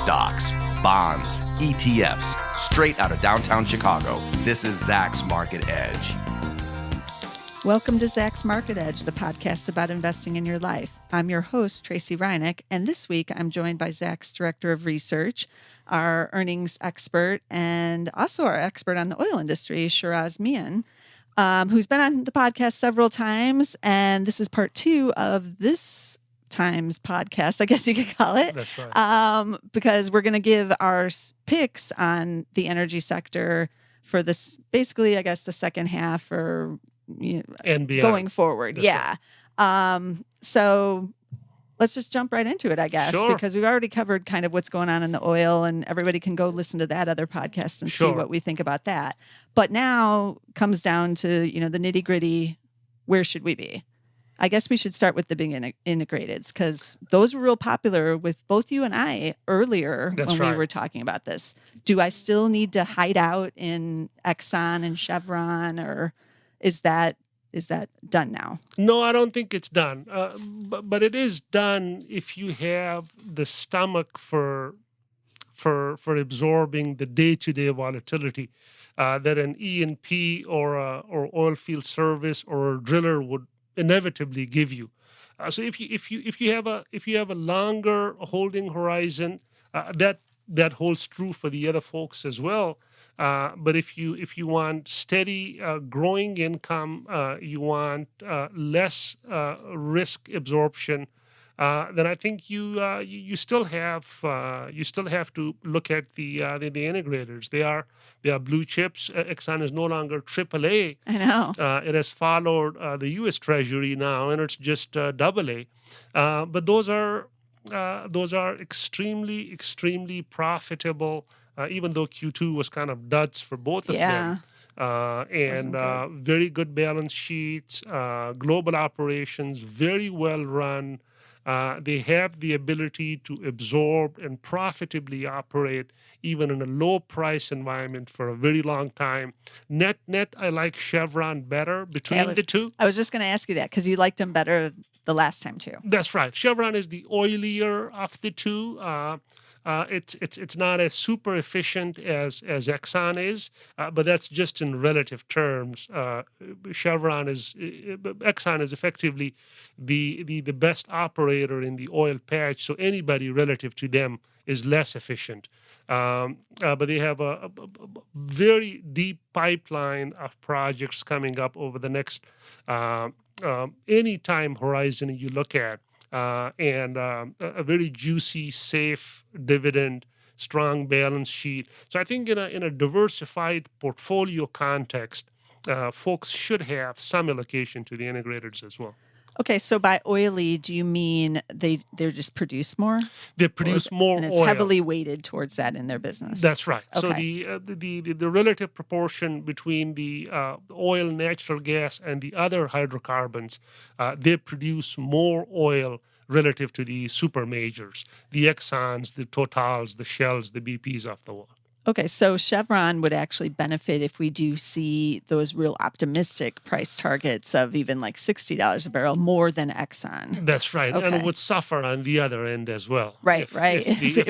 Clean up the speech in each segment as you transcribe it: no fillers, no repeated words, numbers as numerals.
Stocks, bonds, ETFs, straight out of downtown Chicago. This is Zacks Market Edge. Welcome to Zacks Market Edge, the podcast about investing in your life. I'm your host, Tracy Reineck, and this week I'm joined by Zacks Director of Research, our earnings expert, and also our expert on the oil industry, Shiraz Mian, who's been on the podcast several times, and this is part 2 of this times podcast, I guess you could call it. That's right. Because we're going to give our picks on the energy sector for this, basically, I guess, the second half or And beyond. going forward. That's So let's just jump right into it, I guess, Sure. because we've already covered kind of what's going on in the oil, and everybody can go listen to that other podcast and see Sure. what we think about that. But now comes down to, the nitty gritty. Where should we be? I guess we should start with the big integrateds, because those were real popular with both you and I earlier That's when right. we were talking about this. Do I still need to hide out in Exxon and Chevron, or is that done now? No, I don't think it's done. But it is done if you have the stomach for absorbing the day-to-day volatility that an E&P or oil field service or a driller would inevitably give you. So if you have a longer holding horizon, that holds true for the other folks as well. But if you want steady growing income, you want less risk absorption, then I think you still have to look at the integrators. They are blue chips. Exxon is no longer AAA. I know. It has followed the U.S. Treasury now, and it's just AA. But those are extremely profitable. Even though Q2 was kind of duds for both of them. And very good balance sheets, global operations, very well run. They have the ability to absorb and profitably operate even in a low price environment for a very long time. Net, I like Chevron better between the two. I was just going to ask you that because you liked them better the last time too. That's right. Chevron is the oilier of the two. It's not as super efficient as Exxon is, but that's just in relative terms. Exxon is effectively the best operator in the oil patch, so anybody relative to them is less efficient. But they have a very deep pipeline of projects coming up over the next any time horizon you look at. And a very juicy, safe dividend, strong balance sheet. So I think in a diversified portfolio context, folks should have some allocation to the integrators as well. Okay, so by oily, do you mean they just produce more? They produce more and it's oil. heavily weighted towards that in their business. That's right. Okay. So the relative proportion between the oil, natural gas, and the other hydrocarbons, they produce more oil relative to the super majors, the Exxons, the Totals, the Shells, the BPs of the world. Okay, so Chevron would actually benefit if we do see those real optimistic price targets of even like $60 a barrel more than Exxon. That's right, Okay. and it would suffer on the other end as well. Right. If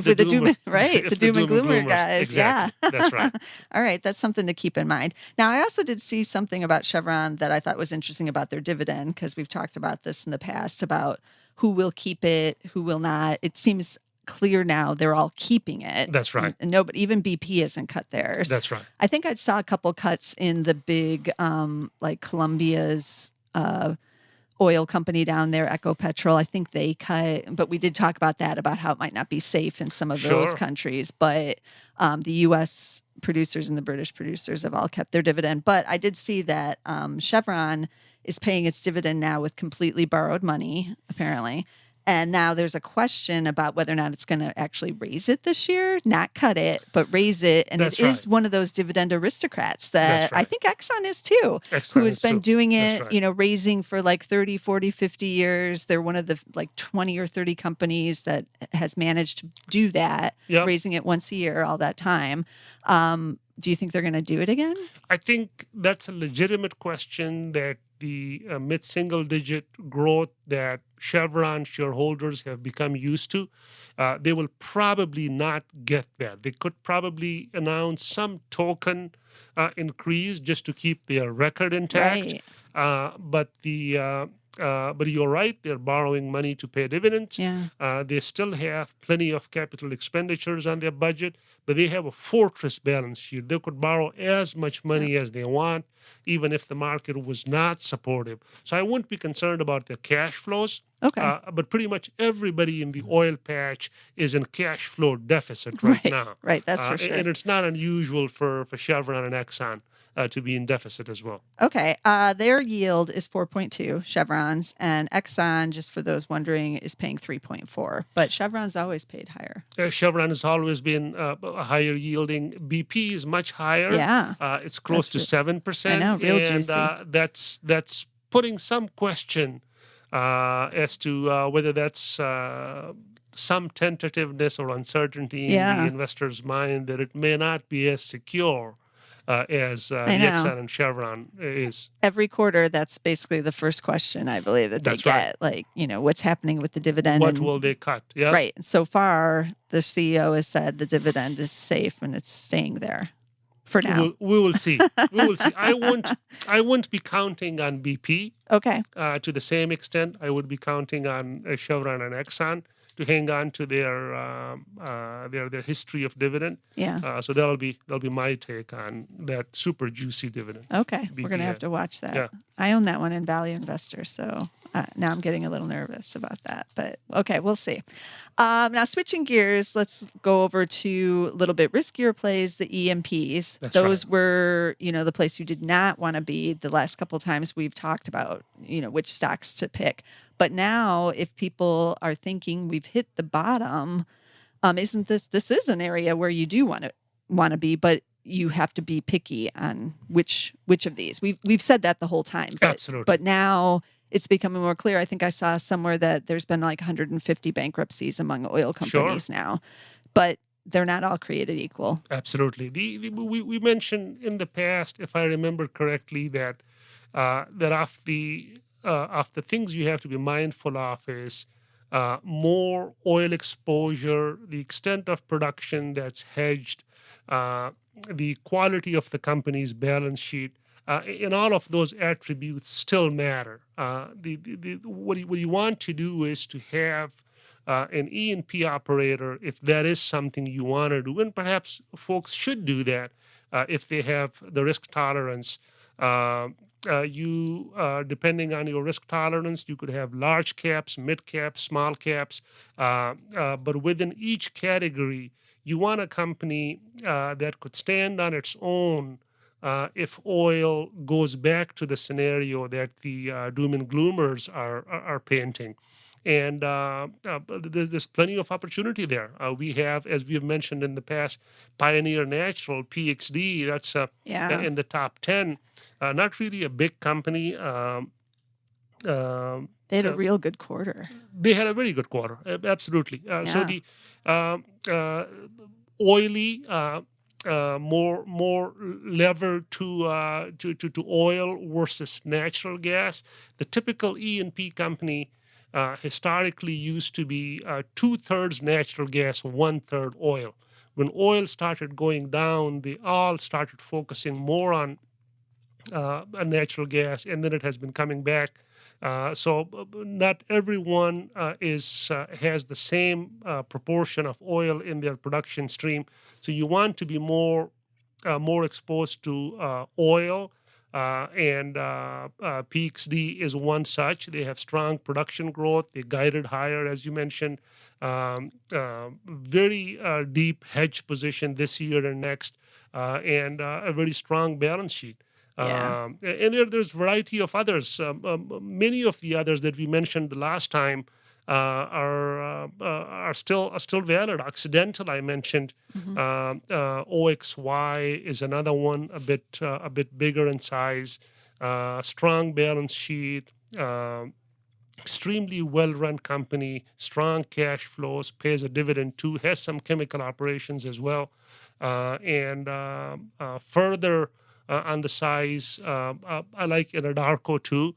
With the doom doom and gloomer guys. Exactly. Yeah. That's right. All right, that's something to keep in mind. Now, I also did see something about Chevron that I thought was interesting about their dividend, because we've talked about this in the past about who will keep it, who will not. It seems clear now they're all keeping it. That's right. And nobody, even BP hasn't cut theirs. That's right. I think I saw a couple cuts in the big, like Colombia's oil company down there, Ecopetrol. I think they cut, but we did talk about that, about how it might not be safe in some of those Sure. countries. But the U.S. producers and the British producers have all kept their dividend. But I did see that Chevron is paying its dividend now with completely borrowed money, apparently. And now there's a question about whether or not it's going to actually raise it this year, not cut it, but raise it. And That's it is right. one of those dividend aristocrats that That's right. I think Exxon is too, Exxon who has is been too. doing That's it, right. raising for like 30, 40, 50 years. They're one of the like 20 or 30 companies that has managed to do that, Yep. raising it once a year all that time. do you think they're going to do it again? I think that's a legitimate question that the mid-single digit growth that Chevron shareholders have become used to, they will probably not get that. They could probably announce some token increase just to keep their record intact. Right. But you're right, they're borrowing money to pay dividends. Yeah. They still have plenty of capital expenditures on their budget, but they have a fortress balance sheet. They could borrow as much money as they want, even if the market was not supportive. So I wouldn't be concerned about their cash flows. Okay. But pretty much everybody in the oil patch is in cash flow deficit right now. Right. That's for sure. And it's not unusual for Chevron and Exxon to be in deficit as well. Okay. Their yield is 4.2, Chevron's, and Exxon, just for those wondering, is paying 3.4. But Chevron's always paid higher. Chevron has always been a higher yielding. BP is much higher. Yeah. It's close to 7%. I know, real and juicy. that's putting some question as to whether that's some tentativeness or uncertainty in the investor's mind that it may not be as secure as the Exxon and Chevron is. Every quarter, that's basically the first question, I believe, that they That's get. right. Like, what's happening with the dividend? What will they cut? Yeah. Right. So far, the CEO has said the dividend is safe and it's staying there for now. We will see. We will see. I won't be counting on BP Okay. to the same extent. I would be counting on Chevron and Exxon to hang on to their history of dividend. Yeah. So that'll be my take on that super juicy dividend. Okay. We're going to BPN. have to watch that. Yeah. I own that one in Value Investor, so now I'm getting a little nervous about that. But okay, we'll see. Now, switching gears, let's go over to a little bit riskier plays, the EMPs. That's Those right. were, the place you did not want to be the last couple of times we've talked about, which stocks to pick. But now, if people are thinking we've hit the bottom, isn't this is an area where you do want to be, but you have to be picky on which of these. We've said that the whole time. But, Absolutely. But now it's becoming more clear. I think I saw somewhere that there's been like 150 bankruptcies among oil companies now, but they're not all created equal. Absolutely. We mentioned in the past, if I remember correctly, that of the things you have to be mindful of is more oil exposure, the extent of production that's hedged, the quality of the company's balance sheet, and all of those attributes still matter. What you want to do is to have an E&P operator, if that is something you want to do, and perhaps folks should do that if they have the risk tolerance. Depending on your risk tolerance, you could have large caps, mid caps, small caps, but within each category, you want a company that could stand on its own if oil goes back to the scenario that the doom and gloomers are painting. And there's plenty of opportunity there. We have, as we have mentioned in the past, Pioneer Natural, PXD, that's in the top 10. Not really a big company. They had a real good quarter. They had a very good quarter, absolutely. So the oily, more levered to oil versus natural gas. The typical E&P company historically used to be 2/3 natural gas, 1/3 oil. When oil started going down, they all started focusing more on natural gas, and then it has been coming back. So not everyone has the same proportion of oil in their production stream. So you want to be more exposed to oil. And PXD is one such. They have strong production growth. They guided higher, as you mentioned. Very deep hedge position this year and next, and a very strong balance sheet. And there's variety of others. Many of the others that we mentioned the last time are still valid. Occidental, I mentioned. OXY is another one, a bit bigger in size. Strong balance sheet. Extremely well-run company. Strong cash flows. Pays a dividend too. Has some chemical operations as well. Further on the size, I like Anadarko too.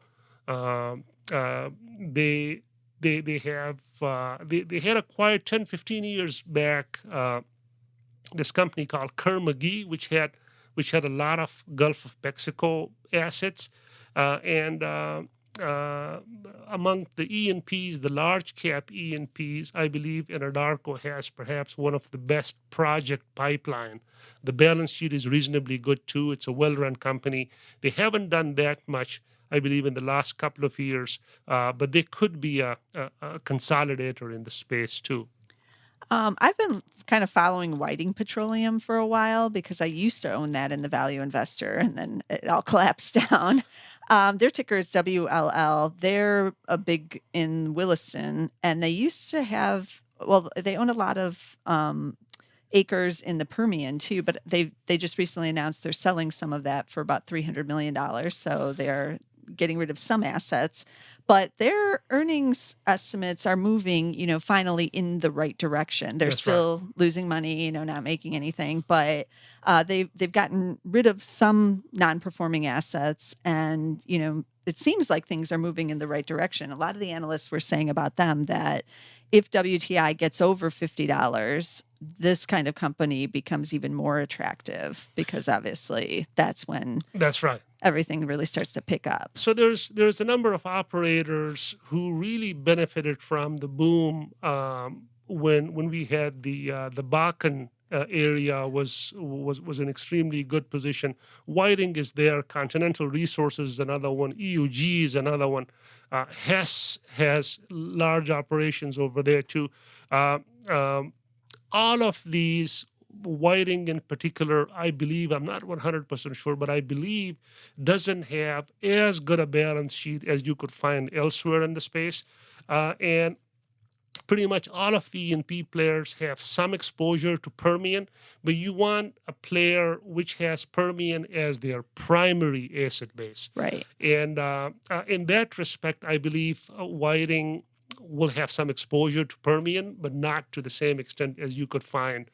Um, uh, they they had acquired 10, 15 years back this company called Kerr-McGee, which had a lot of Gulf of Mexico assets, and uh, among the E&Ps, the large cap E&Ps, I believe Anadarko has perhaps one of the best project pipeline. The balance sheet is reasonably good too. It's a well-run company. They haven't done that much, I believe, in the last couple of years, but they could be a consolidator in the space too. I've been kind of following Whiting Petroleum for a while because I used to own that in the Value Investor, and then it all collapsed down. Their ticker is WLL. They're a big in Williston, and they used to have, well, they own a lot of acres in the Permian too, but they just recently announced they're selling some of that for about $300 million. So they're getting rid of some assets, but their earnings estimates are moving, finally in the right direction. They're That's right. still losing money, not making anything, but they've gotten rid of some non-performing assets, and it seems like things are moving in the right direction. A lot of the analysts were saying about them that if WTI gets over $50, this kind of company becomes even more attractive because obviously that's when That's right. everything really starts to pick up. So there's a number of operators who really benefited from the boom when we had the Bakken area was an extremely good position. Whiting is there. Continental Resources is another one. EUG is another one. Hess has large operations over there too. Uh, um, all of these, Whiting in particular, I believe, I'm not 100% sure, but I believe doesn't have as good a balance sheet as you could find elsewhere in the space. And pretty much all of the E&P players have some exposure to Permian, but you want a player which has Permian as their primary asset base. Right. And in that respect, I believe Whiting will have some exposure to Permian, but not to the same extent as you could find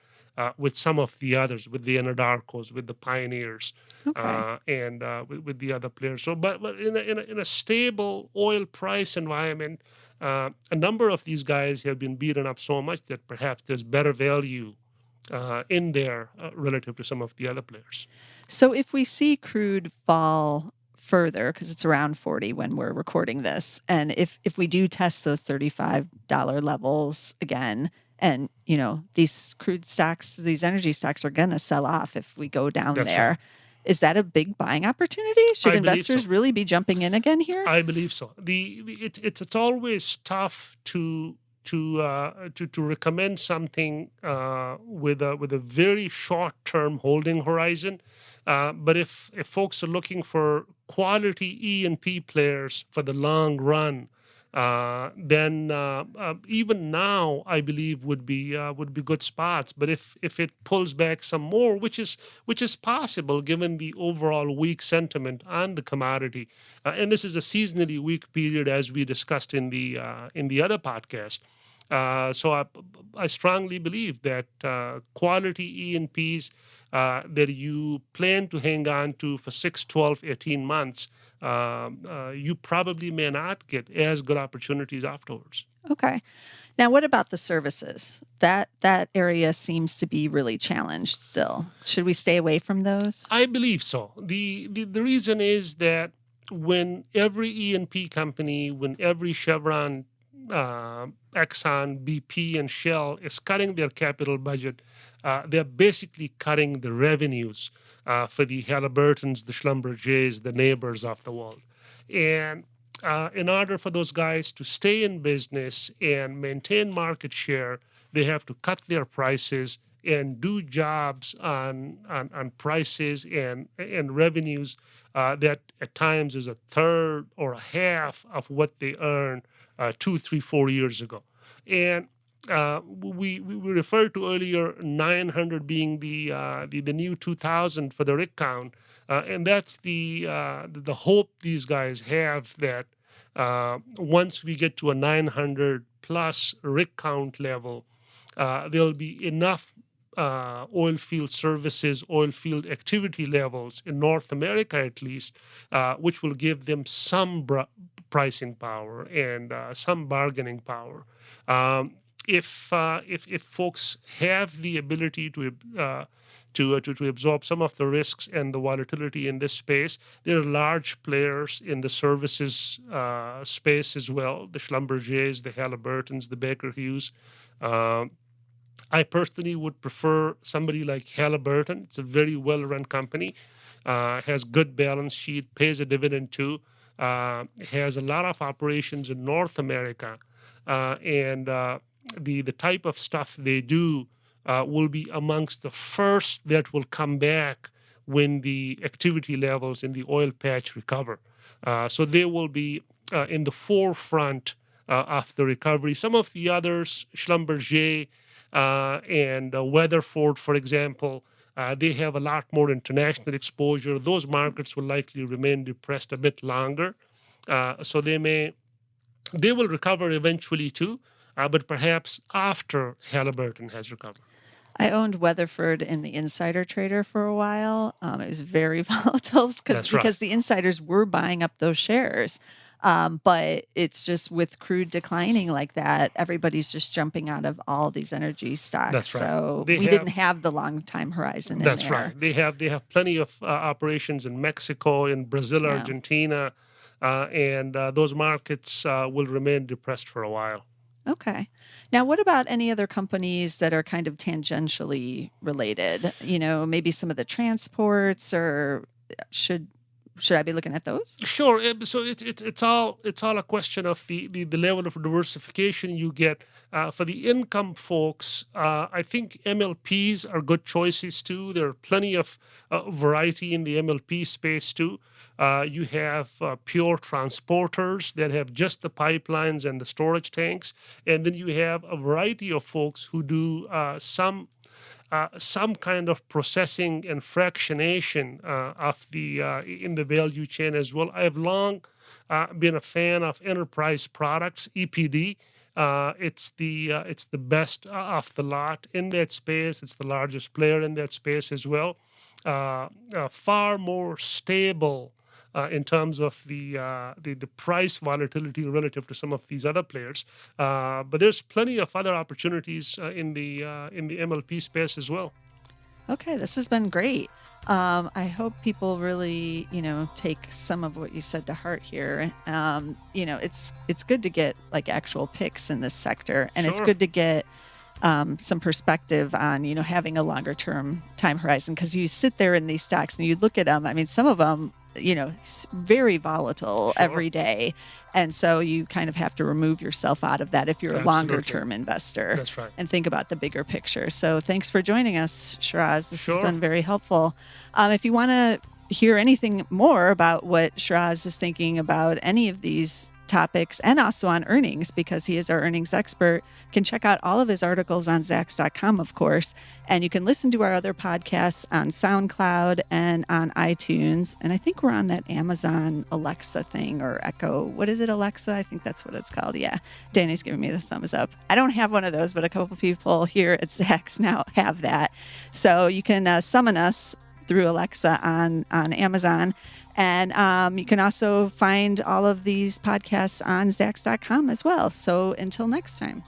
with some of the others, with the Anadarkos, with the Pioneers, Okay. and with the other players. So, but in a stable oil price environment, a number of these guys have been beaten up so much that perhaps there's better value in there relative to some of the other players. So if we see crude fall further, because it's around 40 when we're recording this, and if we do test those $35 levels again, and these crude stocks, these energy stocks are going to sell off if we go down That's there. right. Is that a big buying opportunity? Should I believe investors so. really be jumping in again here? I believe so. It's always tough to recommend something with a very short term holding horizon. But if folks are looking for quality E&P players for the long run, then even now I believe would be good spots. But if it pulls back some more, which is possible given the overall weak sentiment on the commodity, and this is a seasonally weak period as we discussed in the other podcast. So I strongly believe that quality E&Ps that you plan to hang on to for 6, 12, 18 months, you probably may not get as good opportunities afterwards. Okay. Now, what about the services? That area seems to be really challenged still. Should we stay away from those? I believe so. The reason is that when every E&P company, when every Chevron, Exxon, BP, and Shell is cutting their capital budget, they're basically cutting the revenues for the Halliburtons, the Schlumbergers, the Neighbors of the world. And in order for those guys to stay in business and maintain market share, they have to cut their prices and do jobs on prices and revenues that at times is a third or a half of what they earned 2, 3, 4 years ago. And we referred to earlier 900 being the new 2000 for the rig count, and that's the hope these guys have that once we get to a 900 plus rig count level, there'll be enough oil field services, oil field activity levels in North America, at least, which will give them some pricing power and some bargaining power. If folks have the ability to absorb some of the risks and the volatility in this space, there are large players in the services space as well: the Schlumbergers, the Halliburtons, the Baker Hughes. I personally would prefer somebody like Halliburton. It's a very well-run company, has good balance sheet, pays a dividend too, has a lot of operations in North America, and the type of stuff they do will be amongst the first that will come back when the activity levels in the oil patch recover. So they will be in the forefront of the recovery. Some of the others, Schlumberger and Weatherford, for example, they have a lot more international exposure. Those markets will likely remain depressed a bit longer. So they will recover eventually too, but perhaps after Halliburton has recovered. I owned Weatherford in the insider trader for a while. It was very volatile That's right. because the insiders were buying up those shares. But it's just with crude declining like that, everybody's just jumping out of all these energy stocks. That's right. So They we have- didn't have the long time horizon in That's there. right. They have plenty of operations in Mexico, in Brazil, Yeah. Argentina, and those markets will remain depressed for a while. Okay. Now, what about any other companies that are kind of tangentially related? You know, maybe some of the transports, or should I be looking at those? Sure. So it's all a question of the level of diversification you get. For the income folks, I think MLPs are good choices too. There are plenty of variety in the MLP space too. You have pure transporters that have just the pipelines and the storage tanks, and then you have a variety of folks who do some kind of processing and fractionation of the in the value chain as well. I have long been a fan of Enterprise Products (EPD). It's the best of the lot in that space. It's the largest player in that space as well. Far more stable in terms of the price volatility relative to some of these other players. But there's plenty of other opportunities in the MLP space as well. Okay, this has been great. I hope people really, take some of what you said to heart here. It's good to get like actual picks in this sector, and it's Sure. good to get some perspective on, having a longer term time horizon, because you sit there in these stocks and you look at them. I mean, some of them, very volatile Sure. every day. And so you kind of have to remove yourself out of that if you're a Absolutely. longer term investor. That's right. And think about the bigger picture. So thanks for joining us, Shiraz. This has Sure. been very helpful. If you want to hear anything more about what Shiraz is thinking about any of these topics, and also on earnings, because he is our earnings expert, can check out all of his articles on Zacks.com, of course. And you can listen to our other podcasts on SoundCloud and on iTunes. And I think we're on that Amazon Alexa thing, or Echo. What is it, Alexa? I think that's what it's called. Yeah. Danny's giving me the thumbs up. I don't have one of those, but a couple people here at Zacks now have that. So you can summon us through Alexa on Amazon. And you can also find all of these podcasts on Zacks.com as well. So until next time.